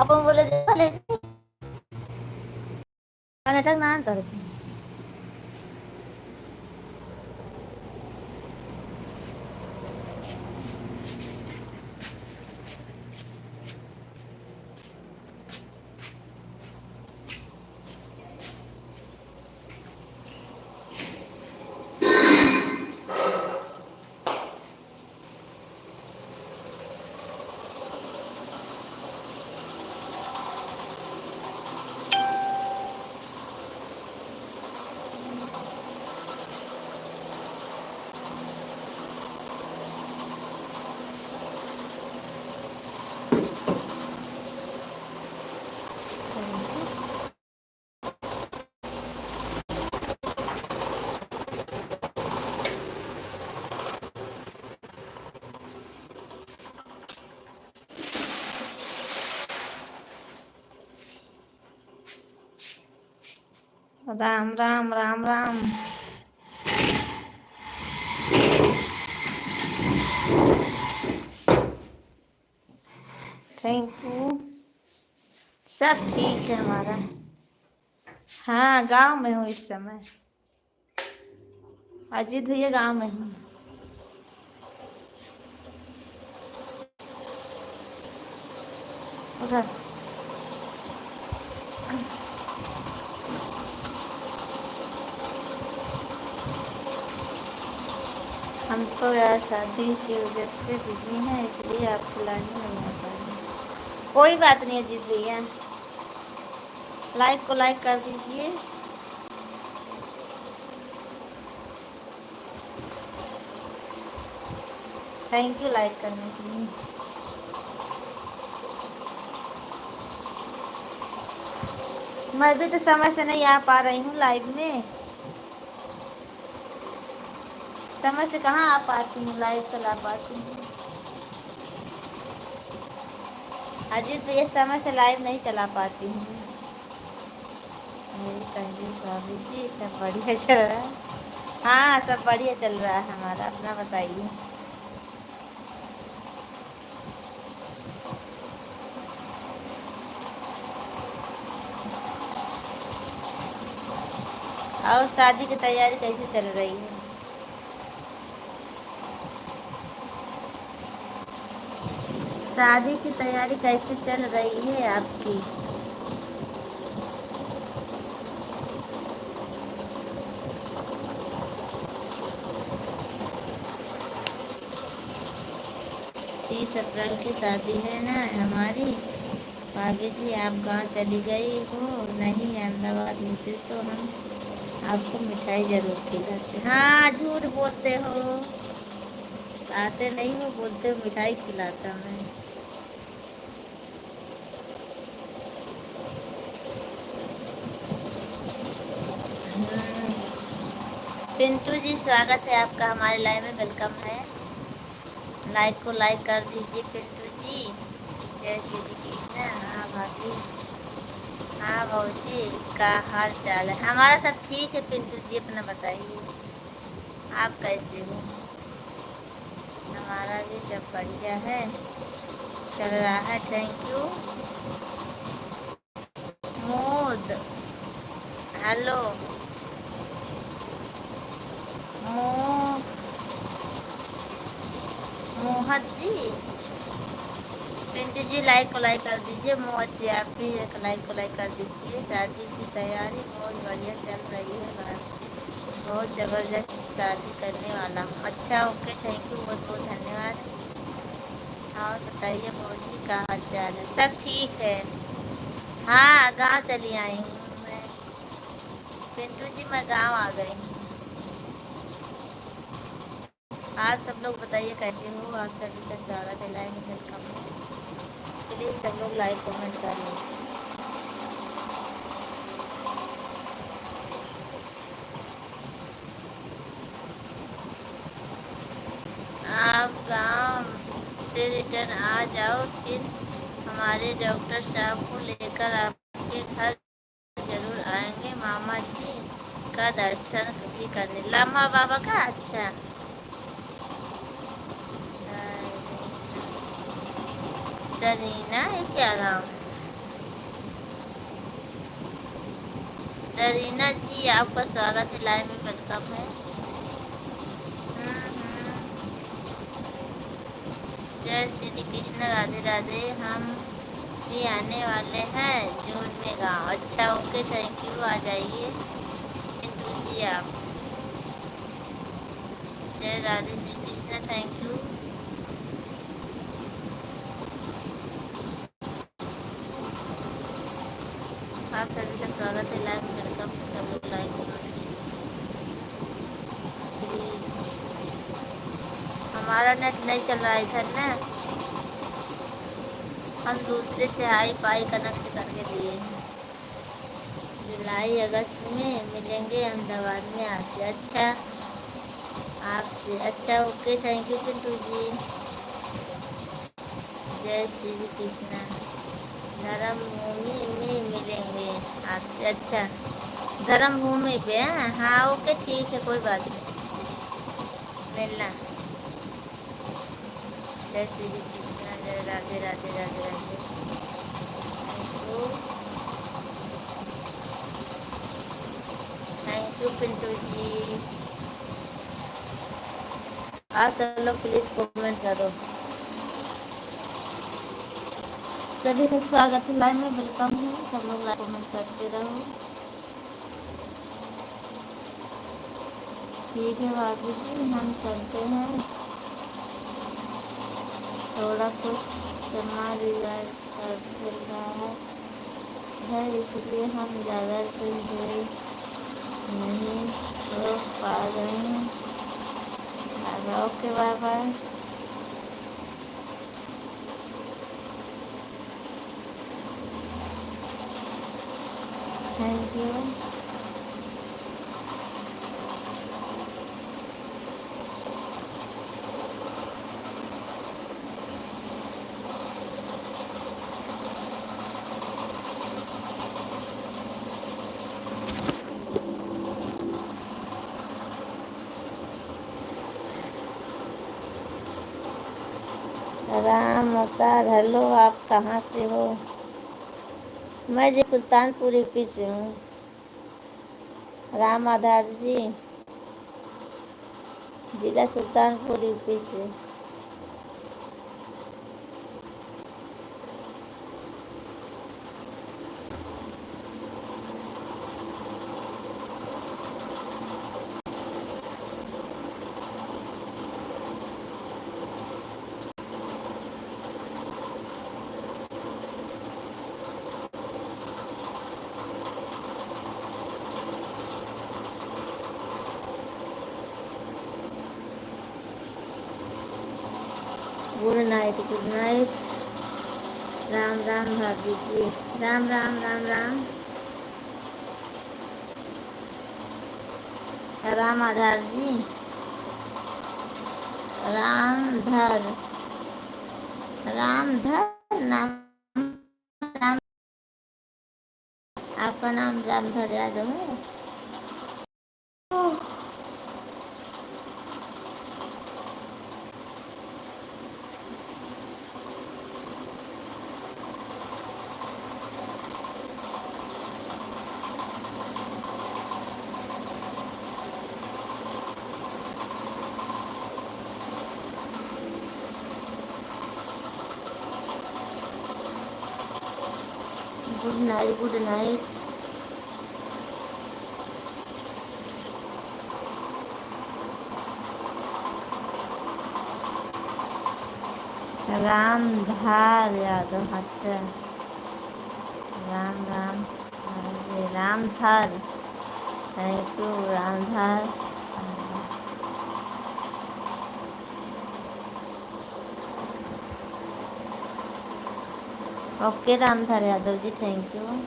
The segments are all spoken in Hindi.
अपन बोले भले नाटक ना कर। राम राम राम राम। Thank you. सब ठीक है हमारा। हाँ गांव में हूँ इस समय। अजीत भैया गांव में हूँ। उधर हम तो यार शादी की वजह से बिजी हैं, इसलिए आपको लाइन में नहीं आ पा रही। कोई बात नहीं अजीत भैया, लाइक को लाइक कर दीजिए। थैंक यू लाइक करने के लिए। मैं भी तो समय से नहीं आ पा रही हूँ लाइव में। समय से कहाँ आ पाती हूँ, लाइव चला पाती हूँ। अजीत भैया समय से लाइव नहीं चला पाती हूँ। मेरी कंजूस भाभी जी, सब बढ़िया चल रहा है। हाँ सब बढ़िया चल रहा है हमारा, अपना बताइए। और शादी की तैयारी कैसे चल रही है? शादी की तैयारी कैसे चल रही है आपकी? तीस अप्रैल की शादी है ना हमारी। भाभी जी आप गांव चली गई हो, नहीं अहमदाबाद होते तो हम आपको मिठाई जरूर खिलाते। हाँ झूठ बोलते हो, आते नहीं हो, बोलते हो मिठाई खिलाता मैं। पिंटू जी स्वागत है आपका हमारे लाइव में, वेलकम है। लाइक को लाइक कर दीजिए पिंटू जी। जय श्री कृष्ण। हाँ भाभी, हाँ भाजी का हाल चाल है? हमारा सब ठीक है पिंटू जी, अपना बताइए आप कैसे हो? हमारा भी सब बढ़िया है, चल रहा है। Thank you. Mod hello. मो मोहत जी, पिंटू जी लाइक को लाइक कर दीजिए। मोहत जी आप भी एक लाइक को लाइक कर दीजिए। शादी की तैयारी बहुत बढ़िया चल रही है बात, बहुत ज़बरदस्त शादी करने वाला हूँ। अच्छा ओके, थैंक यू, बहुत बहुत धन्यवाद। और बताइए भौजी का हाल चाल है? सब ठीक है। हाँ गांव चली आई हूँ मैं। पिंटू जी मैं गांव आ गई हूँ। आप सब लोग बताइए कैसे हो? आप सभी का स्वागत है लाइव में, वेलकम है। प्लीज़ सब लोग लाइक कमेंट कर लें। आप गांव से रिटर्न आ जाओ, फिर हमारे डॉक्टर साहब को लेकर आपके घर जरूर आएंगे। मामा जी का दर्शन भी करने। लामा बाबा का? अच्छा। दरीना ये क्या नाम है? दरीना जी, आपका स्वागत है, लाइव में वेलकम है। जय श्री कृष्ण, राधे राधे। हम भी आने वाले हैं जून में गाँव। अच्छा, ओके, थैंक यू, आ जाइए पिंटू जी आप। जय राधे श्री कृष्ण, थैंक यू। आप सभी का स्वागत है, लाइव में वेलकम है। सब लोग लाइव प्लीज। हमारा नेट नहीं चल रहा है इधर ना, हम दूसरे से हाई फाई कनेक्ट करके दिए हैं। जुलाई अगस्त में मिलेंगे अहमदाबाद में आपसे। अच्छा, आपसे। अच्छा, okay, thank you Pintu ji. जय श्री कृष्ण। धर्म भूमि में मिलेंगे आपसे। अच्छा, धर्म भूमि पे हैं, हाँ, ओके, ठीक है, कोई बात नहीं, मिलना। जय श्री कृष्ण, जय राधे राधे राधे राधे। Thank you Pintu ji. आप सब लोग प्लीज कमेंट करो। सभी का स्वागत है, लाइव में वेलकम है। सब लोग लाइक कमेंट करते रहो। ठीक है बाबू जी, हम चलते हैं। थोड़ा कुछ समय रिवाज कर चल रहा है, इसलिए हम ज़्यादा चीज़ें नहीं रोक पा रहे हैं। Okay, bye bye. Thank you. Ram Avtar, hello, आप कहाँ से हो? मैं जी सुल्तानपुर यूपी से हूँ। राम आधार जी, जिला सुल्तानपुर यूपी से। Good night, good night. Ram Ram भाभी जी, राम राम राम राम। राम आधार जी, रामधर, रामधर नाम, राम, आपका नाम रामधर यादव है? Good night, good night. Ramdhar Yadav, अच्छा, Ram Ram, Ramdhar, thank you Ramdhar. Okay Ramdhar Yadav ji, thank you.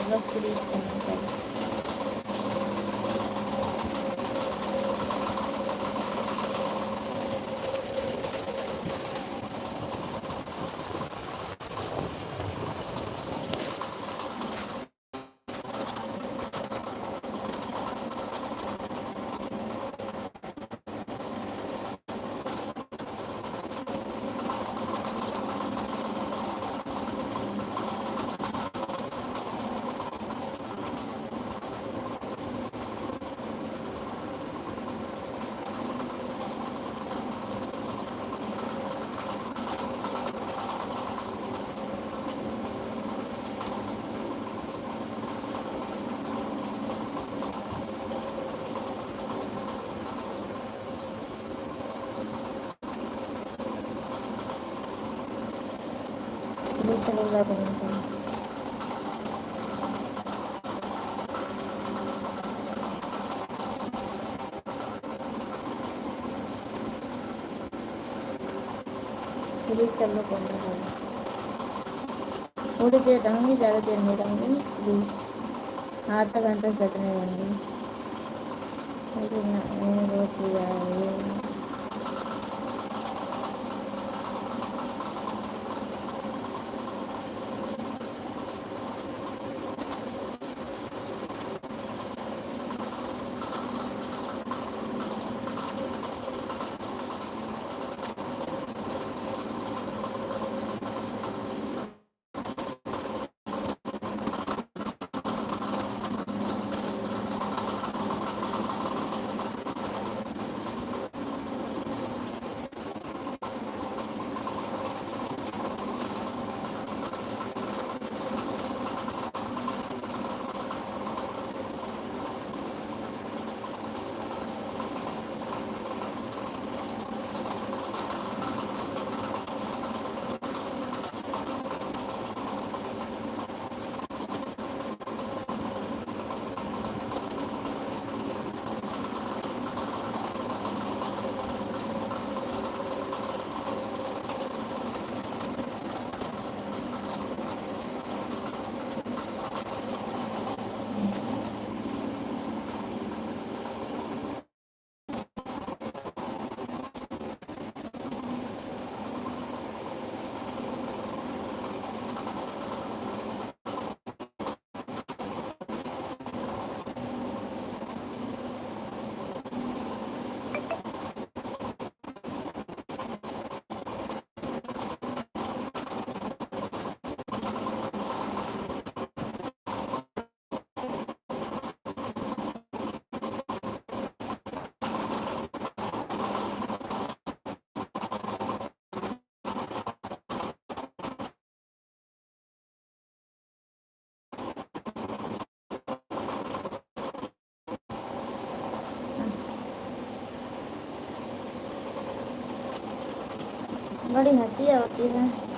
होगा फ्रीज करना चाहिए। फ्रीज से लोग करना चाहिए। फ्रीज सब लोग करना चाहिए। थोड़ी देर रहूँगी, ज़्यादा देर नहीं रहूँगी प्लीज़, आधा घंटा से ज़्यादा नहीं रहूँगी। रोटी आई। बड़ी हंसी होती है।